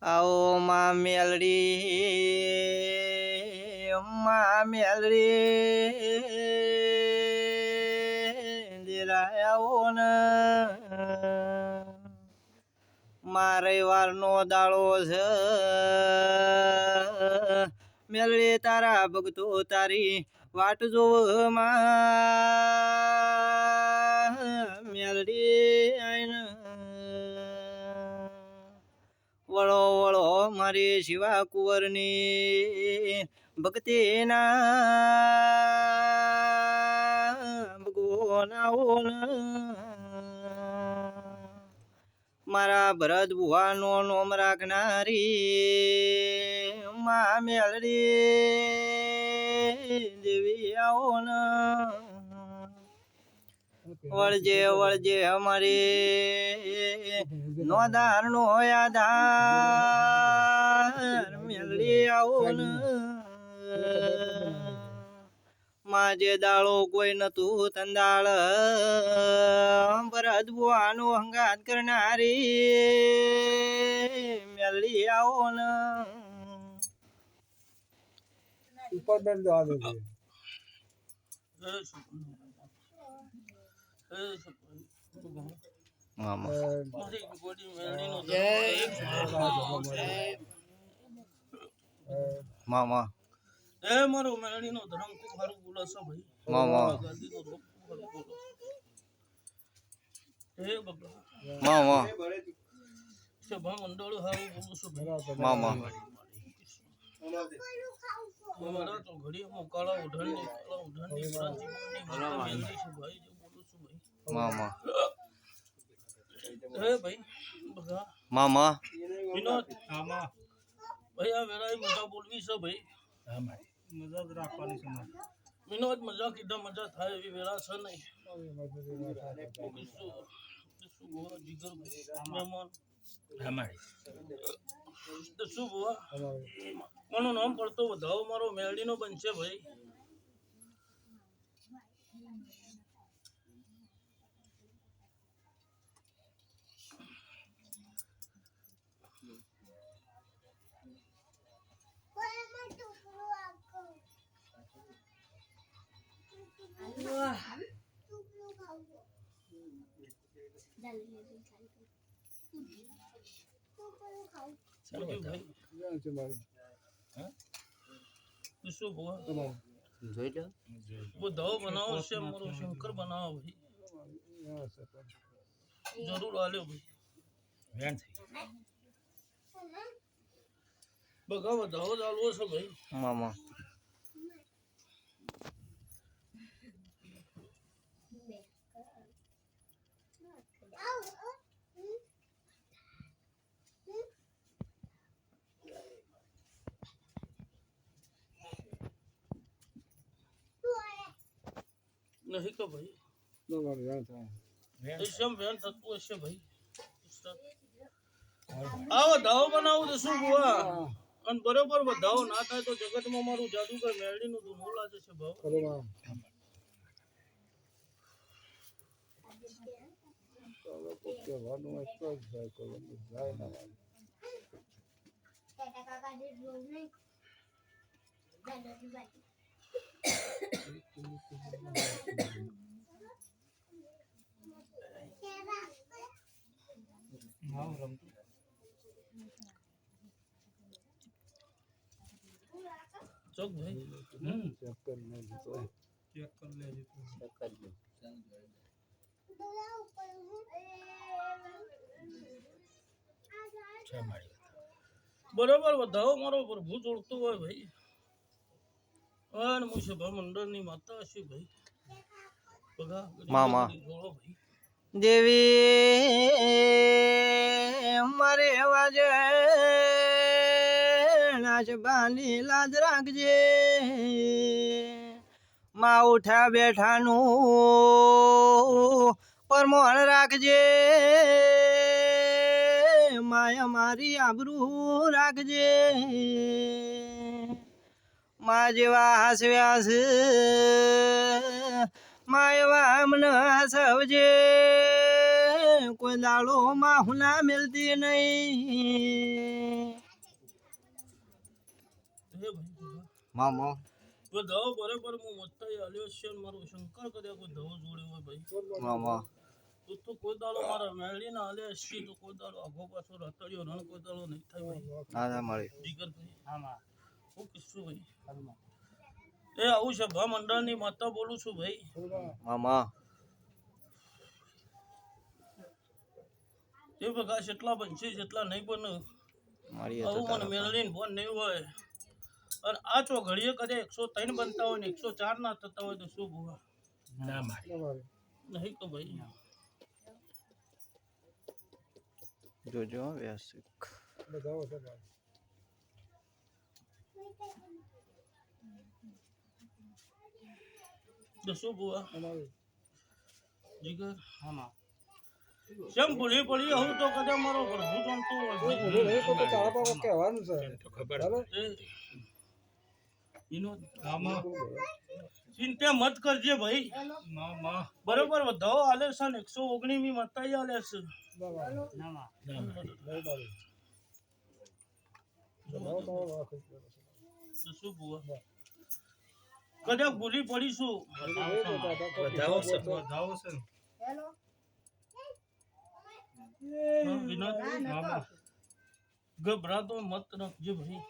आओ माँ मेलड़ी दिलाओ न मारे वार नो दाड़ो छ मेलड़ी तारा भगतो तारी वाट जो मेलड़ी आईन वळो वळो मारी शिवा कुंवरनी भक्ति ना भगवान मारा भरत बुआ नो नोम राखनारी माँ मेलड़ी देवी आओ न वळजे वळजे हमारे नोदार नो आधार मेलड़ी आओ न माजे दाळो कोई नतु तंदाळ भरत बुआनो हंगात करणारी मेलड़ी आओ न मामा मामा ए मारो मेलड़ी नो धर्म को हारू बोला सो भाई मामा गादी को रोक हारू बोलो ए बाबा मामा सभा मंडळ हारू बोलो सो मामा हमारा तो घड़ी मोकाला उधरने क्रांति मेलड़ी से भाई जो बोलो सो भाई मामा ए भाई बगा मामा विनोद मामा भैया मेरा ही मजा बोलवी सो भाई हां भाई मजा રાખવાની છે વિનોદ મજા કીધા મજા થાય એવી વેળા છે નહીં શું બોલા જીગર મહેમાન અમારી તો શું બોલા કોનું નામ પડતો વધાવો મારો મેલડીનો બનશે ભાઈ वो दाव बनाओ से मोरो शंकर बनाओ भाई जरूर आले भाई बगा दाव डालो से भाई मामा नहीं का भाई व्यान तत्व है भाई आओ दाव बनाओ तो શું बुआ અને બરોબર વધાવો ના થાય તો જગતમાં મારું જાદુગર મેલડીનું ધૂમો લાગે છે ભાવ चौक भाई चेक कर ले बराबर बताओ मारो प्रभु जोड़तो है भाई और मुझे मंडल नी माता हशी भाई बगा मामा जोड़ो भाई देवी हमारे वाजे नाच बांधी लाज राखजे માં ઉઠ્યા બેઠાનું પરમોહન રાખજે માયા મારી આબરૂ રાખજે માં જેવા હાસવ્યાસ માં એવા મને હસવજે કોઈ દાડો માં હું ના મિલતી નહીં મામો તો ધવો બરોબર હું મત્તાઈ આલ્યો છે ને મારો શંકર કદાચ કોઈ ધવો જોડ્યો હોય ભાઈ મામા તો કોઈ દાડો મારા મેળી ના આલે છે તો કોઈ દાડો આગો પાછો રતડ્યો રણ કોઈ દાડો નહીં થાય ભાઈ ના ના મળી જીગર ભાઈ હા હું કિસ્સો ભાઈ એ આવું સભા મંડળની માતા બોલું છું ભાઈ મામા એ બગા જેટલા બનશે જેટલા નહીં બને મારી આવું મને મેળવીને ફોન નહીં હોય અને આ ચો ઘડીએ કદાચ 103 બનતા હોય ને 104 ના થતા હોય તો શું ભૂવા ના મારે નહીં તો ભાઈ જોજો વ્યવસ્થિત તો શું ભૂવા જીગર હા કેમ ભૂલી પડી હું તો કદાચ મારો પ્રભુ જાણતો ચિંતા મત કરજે ભાઈ બરોબર વધાવો આલે છે 119 મી મતાઈ આલે છે શું ભૂવા કદાચ ભૂલી પડીશું ગભરાતો મત રાખજે ભાઈ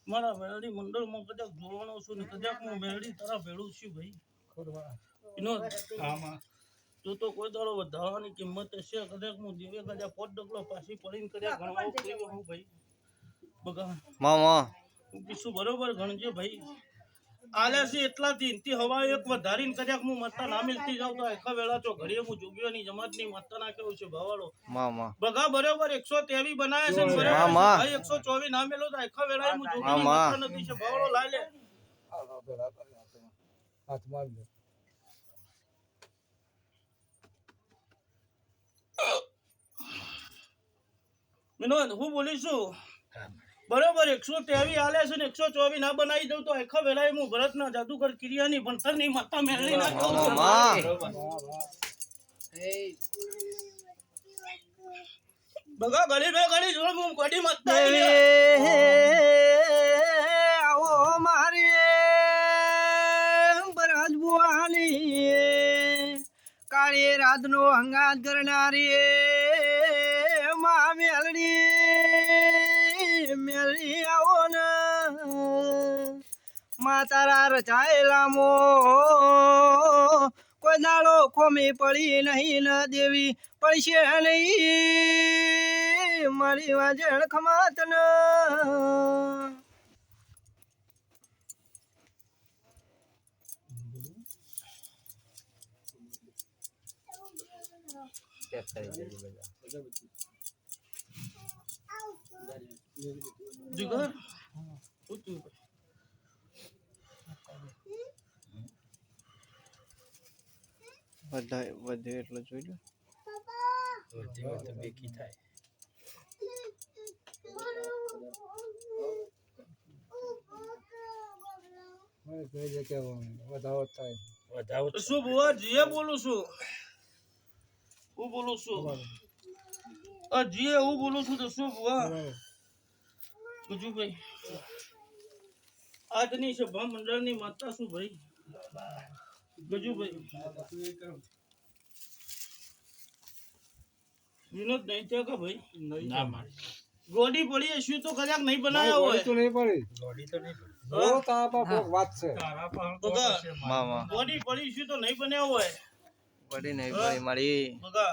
મારા મેળડી મંડળમાં કદાચ જોવાનો છું ને કદાચ હું મેળડી તારા ભેળું છું ભાઈ તો કોઈ દાડો વધારવાની કિંમત હશે કદાચ હું દેવે કદાચ 5 ડગલો પાછી પડીને કદાચ ગણવા હું ભાઈ બગા મામા હું કીધું બરોબર ગણજે ભાઈ આલ્યા છે એટલા થી હવા એક વધારીને કદાચ હું મત્તા ના મિલતી જાઉં તો આખા વેળા તો ઘડીએ હું જોગીઓની જમાતની મત્તા ના કેવું છે ભાવાળો મામા બગા બરોબર 123 બનાયા છે બરોબર ભાઈ 124 ના મેલો તો આખા વેળા હું જોગીની મત્તા નથી છે ભાવાળો લાઈ લે હાથમાં વિનોદ હું બોલીશું બરોબર 123 આલે છે ને 124 ના બનાવી દઉં તો આખા વેળાએ હું ભરતના જાદુગર ક્રિયાની ભણતરની માતા મેળવી નાખું બગા ગળી જોડ હું કડી માતા આવો મારી બરાજ બુવાની કાળી રાતનો હંગાત કરનારી મા મેલડી આવો ને મા તારા રચાયેલા મો કોઈ દાડો ખોમી પડી નહીં ન દેવી પડશે નહીં મારી વાજણ ખમાત ન જીગર વધે એટલે જોઈ લો બેકી થાય શું બુઆ જીએ બોલું છું હું બોલું છું જીએ હું બોલું છું તો શું બુઆ ગુજુભાઈ આજની સભા મંડળની માતા શું ભાઈ ગજુભાઈ વિનોદ નહીં થયા કે ભાઈ ગોડી પડી હશું તો કદાચ નહીં બનાવ્યા હોય તો નહીં પડી વાત છે ગોડી પડી શું તો નહીં બન્યા હોય પડી નહીં પડી મારી બગા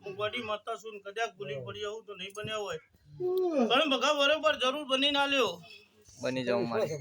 હું ગોડી માતા છું કદાચ ભૂલી પડી આવું તો નહીં બન્યા હોય પણ બગા બરોબર જરૂર બની ના લ્યો બની જાઉં મારી